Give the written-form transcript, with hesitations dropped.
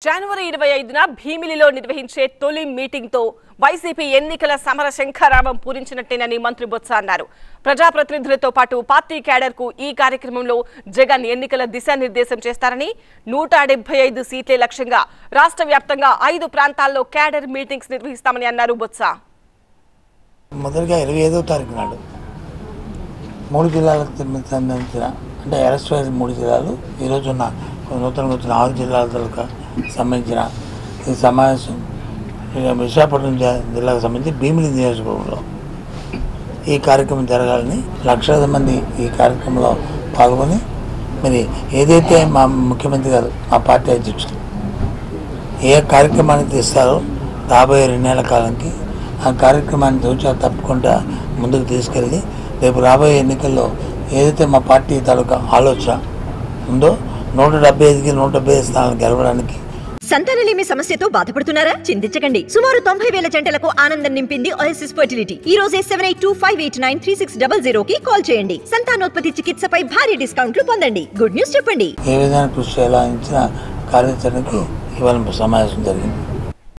జనవరి 25న భీమిలిలో నిర్వహించే తొలి మీటింగ్ తో వైసీపీ ఎన్నికల సమర శంఖారావం పూరించినట్టేనని మంత్రి బొత్స అన్నారు. ప్రజాప్రతినిధులతో పాటు పార్టీ క్యాడర్ కు ఈ కార్యక్రమంలో జగన్ ఎన్నికల దిశానిర్దేశం చేస్తారని 175 సీట్లే లక్ష్యంగా రాష్ట్ర వ్యాప్తంగా 5 ప్రాంతాల్లో క్యాడర్ మీటింగ్స్ నిర్వహిస్తామని అన్నారు బొత్స. మొదటిగా 25వ తారీఖు నాడు 3 జిల్లాలకు సంబంధించిన అంటే అరెస్ట్ అయిన 3 జిల్లాలు ఈరోజు ఉన్న నూతనంగా వచ్చిన 6 జిల్లాలకు సంబంధించిన ఈ సమావేశం విశాఖపట్నం జిల్లాకు సంబంధించి భీమిలి నియోజకవర్గంలో ఈ కార్యక్రమం జరగాలని లక్షలాది మంది ఈ కార్యక్రమంలో పాల్గొని మరి ఏదైతే మా ముఖ్యమంత్రి గారు మా పార్టీ అధ్యక్షులు ఏ కార్యక్రమాన్ని తీస్తారో రాబోయే 2 నెలల కాలానికి ఆ కార్యక్రమాన్ని తోచా తప్పకుండా ముందుకు తీసుకెళ్ళి రేపు రాబోయే ఎన్నికల్లో ఏదైతే మా పార్టీ తాలూకా ఆలోచన ఉందో 175కి 175 స్థానాలు గెలవడానికి. సంతానలేమి సమస్యతో బాధపడుతున్నారా? చింతించకండి. సుమారు 90,000 జంటలకు ఆనందం నింపింది ఓఎస్ఎస్ ఫర్టిలిటీ. ఈ రోజే 7825893600 కి కాల్ చేయండి. సంతానోత్పత్తి చికిత్సపై భారీ డిస్కౌంట్లు పొందండి. గుడ్ న్యూస్ చెప్పండి. ఏ విధంగా కృషి చేయాలో కార్యాచరణకి ఇవాళ సమావేశం జరిగింది.